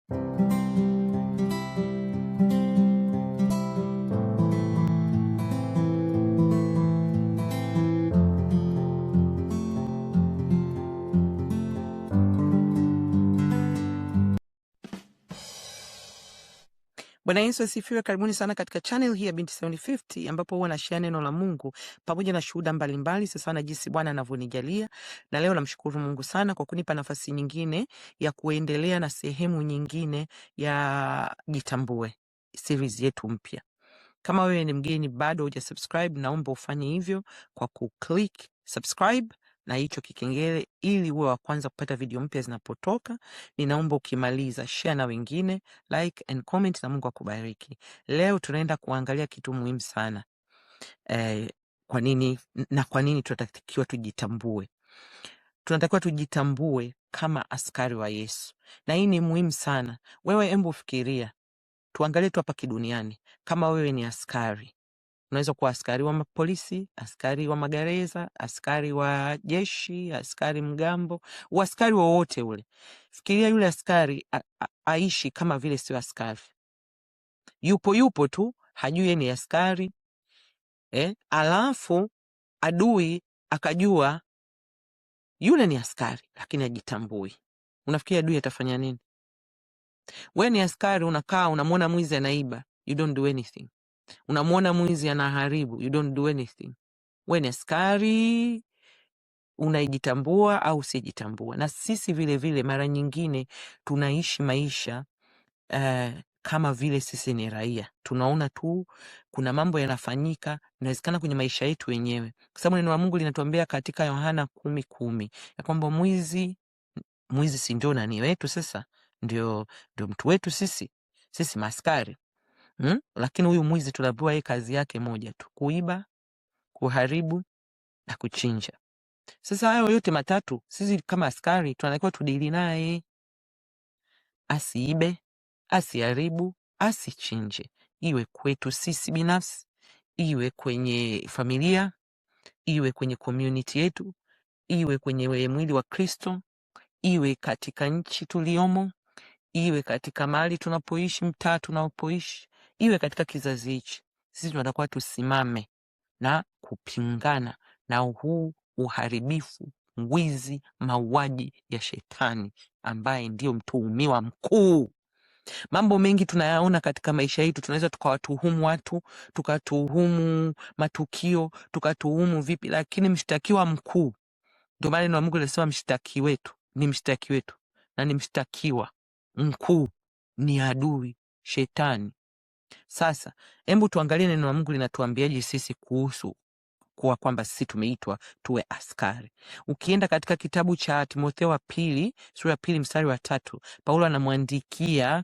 Bwana Yesu asifiwe. Karibuni sana katika channel hii ya Binti 750 ambapo huwa nashare neno la Mungu pamoja na shuhuda mbalimbali sasa na jinsi Bwana anavyonijalia. Na leo namshukuru Mungu sana kwa kunipa nafasi nyingine ya kuendelea na sehemu nyingine ya Jitambue, series yetu mpya. Kama wewe ni mgeni bado hujasubscribe, naomba ufanye hivyo kwa kuclick subscribe na hicho kikengele ili uwe wa kwanza kupata video mpya zinapotoka. Ninaomba ukimaliza share na wengine, like and comment, na Mungu akubariki. Leo tunaenda kuangalia kitu muhimu sana. Kwa nini tunatakiwa tujitambue? Tunatakiwa tujitambue kama askari wa Yesu. Na hii ni muhimu sana. Wewe embo fikiria. Tuangalie tu hapa kiduniani. Kama wewe ni askari, unaweza kuwa askari wa polisi, askari wa magereza, askari wa jeshi, askari mgambo, askari wowote ule. Fikiria yule askari aishi kama vile sio askari. Yupo tu, hajui ni askari. Alafu adui akajua yule ni askari lakini hajitambui. Unafikiri adui atafanya nini? Wewe ni askari, unakaa unamwona mwizi anaiba, you don't do anything. Unamwona mwizi anaharibu, you don't do anything. Wewe ni askari, unajitambua au usijitambua. Na sisi vile vile mara nyingine tunaishi maisha kama vile sisi ni raia. Tunaona tu kuna mambo yanafanyika, inawezekana kwenye maisha yetu wenyewe. Kwa sababu neno la Mungu linatuambia katika Yohana 10:10 ya kwamba mwizi si ndio nani wetu sasa? Ndio mtu wetu sisi maaskari. Lakini huyu mwizi tunaambiwa yeye kazi yake moja tu, kuiba, kuharibu na kuchinja. Sasa hayo yote matatu sisi kama askari tunatakiwa tudili naye. Asiibe, asiharibu, asichinje. Iwe kwetu sisi binafsi, iwe kwenye familia, iwe kwenye community yetu, iwe kwenye mwili wa Kristo, iwe katika nchi tuliomo, iwe katika mahali tunapoishi, mtaa tunapoishi, iwe katika kizazi hichi. Sisi tunatakiwa tusimame na kupingana na huu uharibifu, wizi, mauaji ya shetani ambaye ndio mtuhumiwa mkuu. Mambo mengi tunayaona katika maisha yetu, tunaweza tukawatuhumu watu, tukatuhumu matukio, tukatuhumu vipi, lakini mshtakiwa mkuu, ndio maana neno la Mungu linasema mshtaki wetu na ni mshtakiwa mkuu ni adui shetani. Sasa hebu tuangalie neno la Mungu linatuambiaje sisi kuhusu kwamba sisi tumeitwa tuwe askari. Ukienda katika kitabu cha Timotheo wa pili, sura ya 2 mstari wa 3, Paulo anamwandikia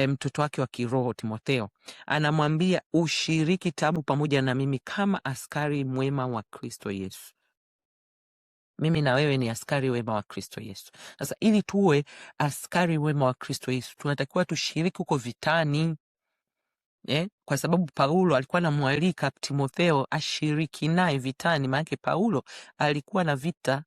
mtoto wake wa kiroho Timotheo. Anamwambia ushiriki tabu pamoja na mimi kama askari mwema wa Kristo Yesu. Mimi na wewe ni askari wema wa Kristo Yesu. Sasa ili tuwe askari wema wa Kristo Yesu, tunatakiwa tushiriki huko vitani. Kwa sababu Paulo alikuwa anamwalika Timotheo ashiriki naye vitani, maana Paulo alikuwa na vita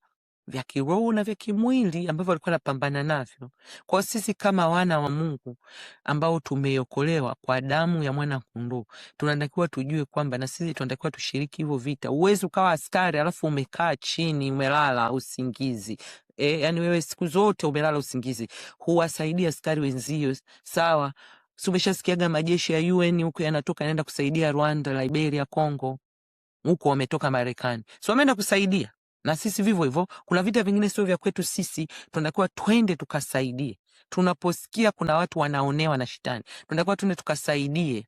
vya kiroho na vya kimwili ambavyo alikuwa anapambana navyo. Kwa sisi kama wana wa Mungu ambao tumeokolewa kwa damu ya mwana kondoo, tunatakiwa tujue kwamba na sisi tunatakiwa tushiriki hivyo vita. Uwezo ukawa askari alafu umekaa chini umelala usingizi. Yani wewe siku zote umelala usingizi, huwasaidia askari wenzio. Sawa, umeshasikiaga majeshi ya UN huko yanatoka yanaenda kusaidia Rwanda, Liberia, Congo. Huko wametoka Marekani. So wameenda kusaidia. Na sisi vivyo hivyo, kuna vita vingine sio vya kwetu sisi, tunatakiwa twende tukasaidie. Tunaposikia kuna watu wanaonewa na shetani, tunatakiwa twende tukasaidie.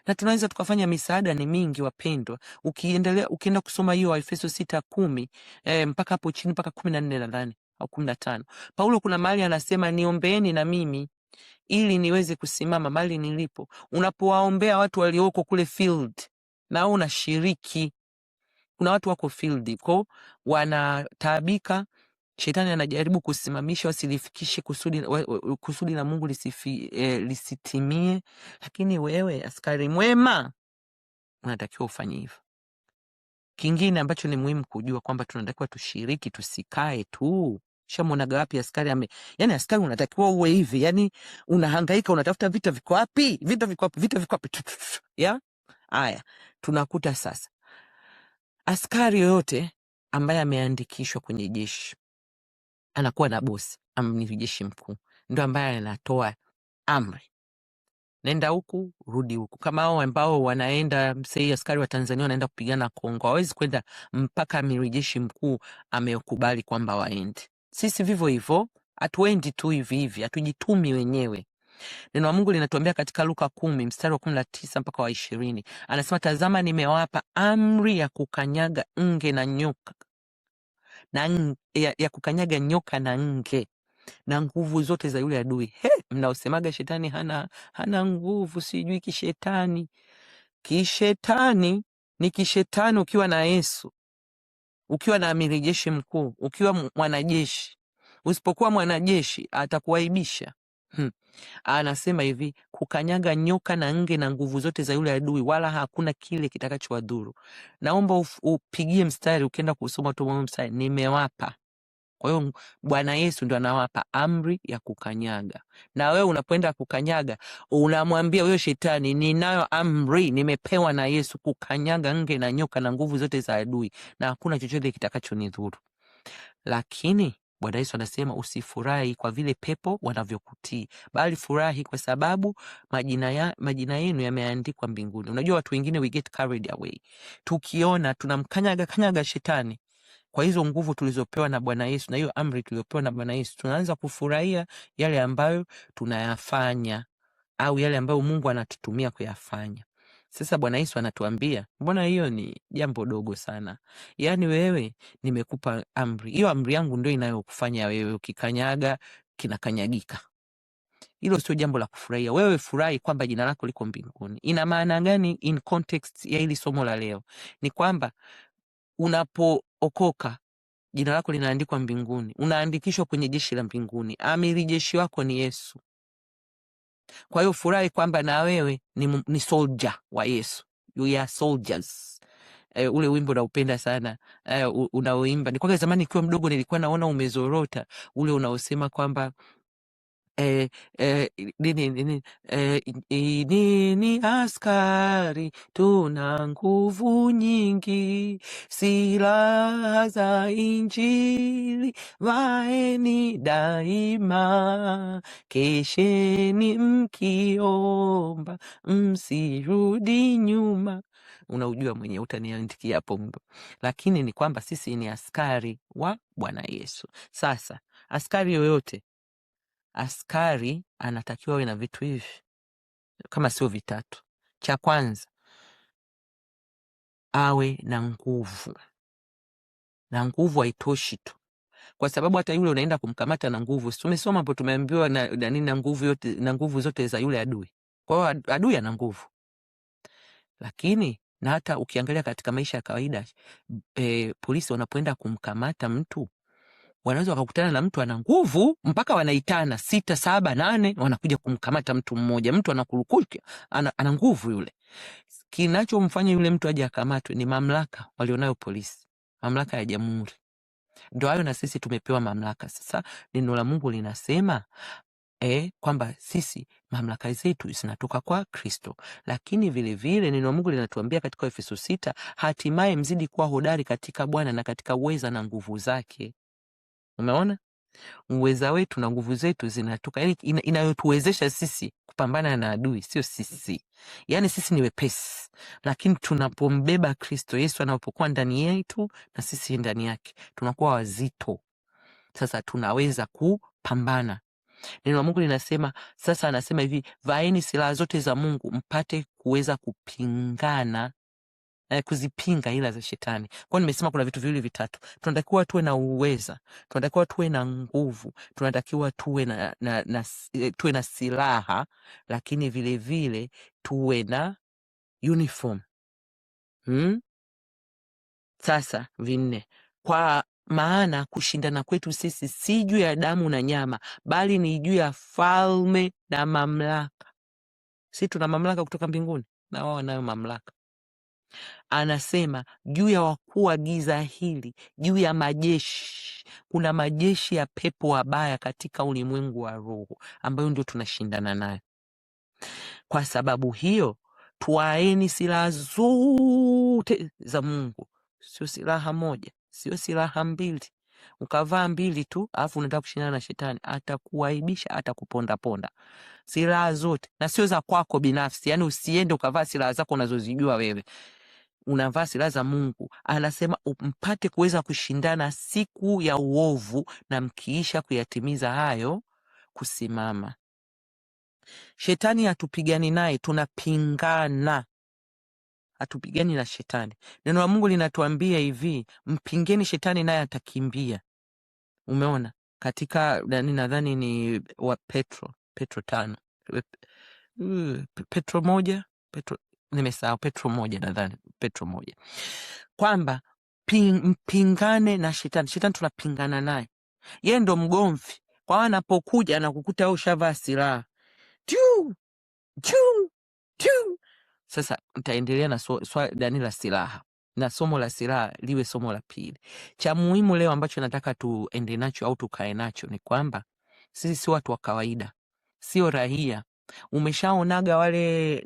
Na tunaweza tukafanya misaada ni mingi wapendwa. Ukienda kusoma hiyo Efeso 6:10 mpaka hapo chini mpaka 14 nadhani au 15. Paulo kuna mahali anasema niombeeni na mimi ili niweze kusimama mahali nilipo. Unapowaombea watu walioko kule field, na unashiriki. Kuna watu wako field kwa wanataabika, shetani anajaribu kusimamisha wasilifikishe kusudi la Mungu lisitimie, lakini wewe askari mwema unatakiwa ufanye hivyo. Kingine ambacho ni muhimu kujua kwamba tunatakiwa tushiriki, tusikae tu. Shamwonaga wapi askari yani askari unatakiwa uwe hivi, yani unahangaika, unatafuta vita viko wapi, vita viko wapi. Ya haya, tunakuta sasa askari yoyote ambaye ameandikishwa kwenye jeshi anakuwa na bosi, amiri jeshi mkuu, ndio ambaye anatoa amri, nenda huku rudi huku. Kama hao ambao wanaenda msei, askari wa Tanzania wanaenda kupigana Kongo, hawezi kwenda mpaka amiri jeshi mkuu amekubali kwamba waende. Sisi vivyo hivyo hatuendi tu hivi hivi, hatujitumi wenyewe. Neno la Mungu linatuambia katika Luka 10 mstari wa 19 mpaka wa 20, anasema tazama, nimewapa amri ya kukanyaga nge na nyoka na ya kukanyaga nyoka na nge na nguvu zote za yule adui. Mnaosemaga shetani hana nguvu, sijui kishetani. Kishetani ni kishetani ukiwa na Yesu, ukiwa na amiri jeshi mkuu, ukiwa mwanajeshi. Usipokuwa mwanajeshi atakuaibisha. Anasema hivi, kukanyaga nyoka na nge na nguvu zote za yule adui, wala hakuna kile kitakachowadhuru. Naomba upigie mstari, ukienda kusoma tu mstari, nimewapa. Kwa hiyo Bwana Yesu ndo anawapa amri ya kukanyaga. Na wewe unapoenda kukanyaga, unamwambia huyo shetani, ninayo amri, nimepewa na Yesu kukanyaga nge na nyoka na nguvu zote za adui, na hakuna chochote kitakachonidhuru. Lakini Bwana Yesu anasema usifurahi kwa vile pepo wanavyokutii, bali furahi kwa sababu majina yenu yameandikwa mbinguni. Unajua watu wengine we get carried away. Tukiona tunamkanyaga shetani kwa hizo nguvu tulizopewa na Bwana Yesu na hiyo amri tulizopewa na Bwana Yesu, tunaanza kufurahia yale ambayo tunayafanya au yale ambayo Mungu anatutumia kuyafanya. Sasa Bwana Yesu anatuambia, mbona hiyo ni jambo dogo sana? Yaani wewe nimekupa amri. Hiyo amri yangu ndio inayokufanya wewe ukikanyaga kinakanyagika. Hilo sio jambo la kufurahia. Wewe furahi kwamba jina lako liko mbinguni. Ina maana gani in context ya hili somo la leo? Ni kwamba unapookoka jina lako linaandikwa mbinguni, unaandikishwa kwenye jeshi la mbinguni. Amiri jeshi wako ni Yesu. Kwa hiyo furahi kwamba na wewe ni soldier wa Yesu. You are soldiers. Ule wimbo naupenda sana unaoimba. Ni kwa zamani nikiwa mdogo nilikuwa naona umezorota, ule unaosema kwamba nini askari tuna nguvu nyingi, silaha za Injili vaeni daima, kesheni mkiomba msirudi nyuma. Unaujua mwenye, utaniandikia hapo mbo. Lakini ni kwamba sisi ni askari wa Bwana Yesu. Sasa askari yoyote, askari anatakiwa awe na vitu hivi kama sio vitatu. Cha kwanza, awe na nguvu. Na nguvu haitoshi tu, kwa sababu hata yule unaenda kumkamata na nguvu, tumesoma hapo, tumeambiwa na nini, na nguvu yote, na nguvu zote za yule adui. Kwa hiyo adui ana nguvu. Lakini na hata ukiangalia katika maisha ya kawaida, polisi wanapoenda kumkamata mtu, wanaweza wakakutana na mtu ana nguvu mpaka wanaitana 6, 7, 8 wanakuja kumkamata mtu mmoja. Mtu anakurukuka, ana nguvu yule. Kinachomfanya yule mtu aje akamatwe ni mamlaka walionayo polisi, mamlaka ya jamhuri. Ndio hayo na sisi tumepewa mamlaka. Sasa neno la Mungu linasema kwamba sisi mamlaka zetu zinatoka kwa Kristo. Lakini vile vile neno la Mungu linatuambia katika Efeso 6, hatimaye mzidi kuwa hodari katika Bwana na katika uweza na nguvu zake. Umeona? Uweza wetu na nguvu zetu zinatoka, yani inayotuwezesha sisi kupambana na adui, sio sisi. Yani sisi ni wepesi, lakini tunapombeba Kristo Yesu, anapokuwa ndani yetu na sisi ndani yake, tunakuwa wazito. Sasa tunaweza kupambana. Neno la Mungu linasema, sasa anasema hivi, vaeni silaha zote za Mungu mpate kuweza kupingana, kuzipinga ila za shetani. Kwa nimesema kuna vitu viwili vitatu. Tunatakiwa tuwe na uweza, tunatakiwa tuwe na nguvu, tunatakiwa tuwe tuwe na silaha, lakini vile vile tuwe na uniform. Sasa vinne, kwa maana kushindana kwetu sisi si juu ya damu na nyama, bali ni juu ya falme na mamlaka. Sisi tuna mamlaka kutoka mbinguni na wao wanayo mamlaka. anasema juu ya wakuu wa giza hili, juu ya majeshi. Kuna majeshi ya pepo wabaya katika ulimwengu wa roho ambayo ndio tunashindana nayo. Kwa sababu hiyo, twaeni silaha zote za Mungu, sio silaha moja, sio silaha mbili. Ukavaa mbili tu alafu unataka kushindana na shetani, atakuaibisha, atakuponda ponda. Silaha zote, na sio za kwako binafsi. Yani usiende ukavaa silaha zako unazozijua wewe, unavaa silaha za Mungu. Anasema mpate kuweza kushindana siku ya uovu, na mkiisha kuyatimiza hayo kusimama. Shetani hatupigani naye, tunapingana. Hatupigani na shetani. Neno la Mungu linatuambia hivi, mpingeni shetani naye atakimbia. Umeona? Katika nadhani ni wa Petro 5. Petro 1, nimesahau, Petro 1 nadhani, Petro 1. Kwamba mpingane na shetani. Shetani tunapingana naye. Yeye ndo mgomvi. Kwa anapokuja anakukuta wewe ushavaa silaha. Sasa nitaendelea na swali la silaha, na somo la silaha liwe somo la pili. Cha muhimu leo ambacho nataka tuende nacho au tukae nacho ni kwamba sisi si watu wa kawaida, sio raia. Umeshaonaga wale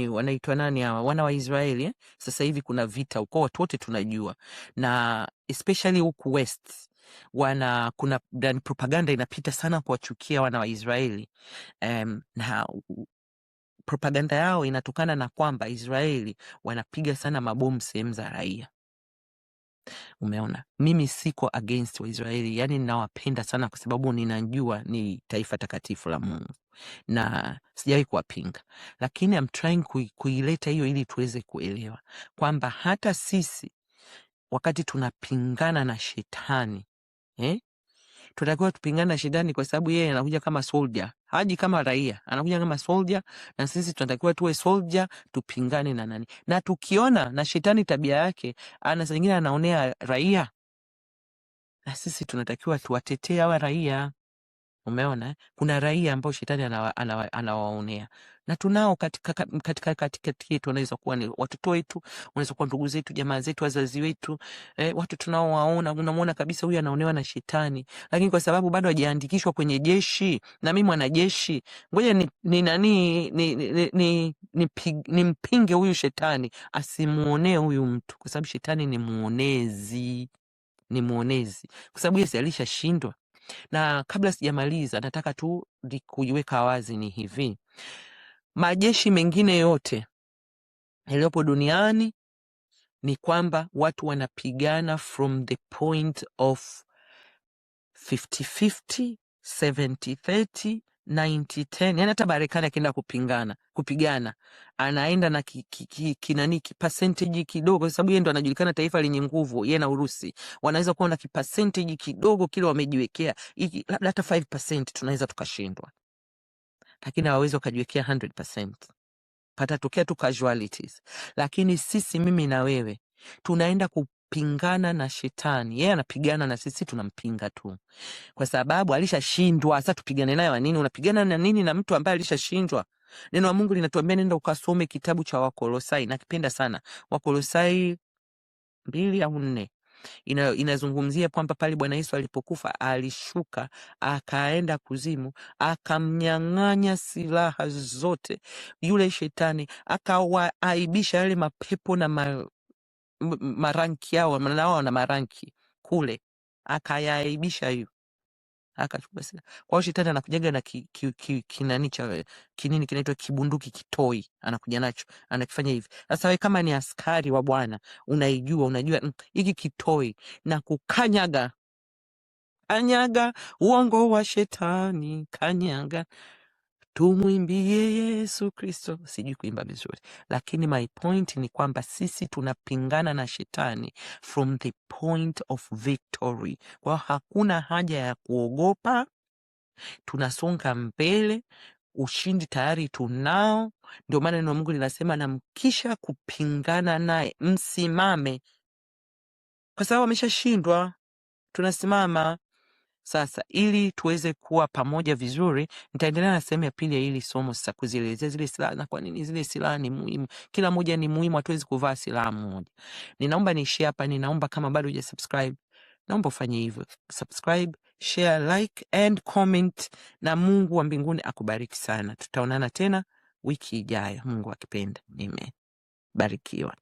wanaitwa nani hawa, wana wa Israeli eh? Sasa hivi kuna vita huko, watu wote tunajua, na especially huku West kuna propaganda inapita sana kuwachukia wana wa Israeli, na propaganda yao inatokana na kwamba Israeli wanapiga sana mabomu sehemu za raia. Umeona, mimi siko against wa Israeli, yani ninawapenda sana kwa sababu ninajua ni taifa takatifu la Mungu na sijawahi kuwapinga, lakini I'm trying kuileta hiyo ili tuweze kuelewa kwamba hata sisi wakati tunapingana na shetani tunatakiwa tupingane na shetani, kwa sababu yeye anakuja kama soldier, haji kama raia, anakuja kama soldier, na sisi tunatakiwa tuwe soldier, tupingane na nani. Na tukiona na shetani tabia yake ana saa nyingine anaonea raia, na sisi tunatakiwa tuwatetee hawa raia. Umeona, kuna raia ambao shetani anawaonea, na tunao katika yetu. Wanaweza kuwa ni watoto wetu, wanaweza kuwa ndugu zetu, jamaa zetu, wazazi wetu, watu tunaowaona, unamuona kabisa huyu anaonewa na shetani, lakini kwa sababu bado hajaandikishwa kwenye jeshi, na mimi mwanajeshi, ngoja nimpinge huyu shetani asimuonee huyu mtu, kwa sababu shetani ni muonezi, kwa sababu Yesu alishashindwa. Na kabla sijamaliza, nataka tu kuiweka wazi ni hivi, majeshi mengine yote yaliyopo duniani ni kwamba watu wanapigana from the point of 50-50, 70-30, 90-10. Yani hata Marekani akienda kupigana anaenda na percentage kidogo, kwa sababu yeye ndo anajulikana taifa lenye nguvu. Yeye na Urusi wanaweza kuwa na percentage kidogo kile wamejiwekea, labda hata 5% tunaweza tukashindwa, lakini hawawezi wakajiwekea 100%. Patatokea tu casualties. Lakini sisi, mimi na wewe, tunaenda kupingana na shetani. Yeye anapigana na sisi tunampinga tu, kwa sababu alishashindwa. Sasa tupigane naye wa nini? Unapigana na nini na mtu ambaye alishashindwa? Neno la Mungu linatuambia nenda ukasome kitabu cha Wakolosai. Nakipenda sana Wakolosai 2 au 4. Inazungumzia kwamba pale Bwana Yesu alipokufa alishuka akaenda kuzimu, akamnyang'anya silaha zote yule shetani, akawaaibisha yale mapepo na maranki yao, nao na maranki kule, akayaaibisha hiyo, akachukua silaha. Kwa hiyo shetani anakujaga na kinini kinaitwa kibunduki kitoi, anakuja nacho, anakifanya hivi. Sasa wewe kama ni askari wa Bwana, unajua hiki kitoi na kukanyaga uongo wa shetani, kanyaga. Tumwimbie Yesu Kristo. Sijui kuimba vizuri, lakini my point ni kwamba sisi tunapingana na shetani from the point of victory. Kwa hakuna haja ya kuogopa, tunasonga mbele, ushindi tayari tunao. Ndio maana neno la Mungu linasema na mkisha kupingana naye msimame, kwa sababu ameshashindwa. Tunasimama. Sasa ili tuweze kuwa pamoja vizuri, nitaendelea na sehemu ya pili ya hili somo sasa, kuzielezea zile silaha na kwa nini zile silaha ni muhimu. Kila moja ni muhimu, hatuwezi kuvaa silaha moja. Ninaomba niishie hapa. Ninaomba kama bado hujasubscribe, naomba ufanye hivyo, subscribe, share, like and comment, na Mungu wa mbinguni akubariki sana. Tutaonana tena wiki ijayo, Mungu akipenda. Amen. Barikiwa.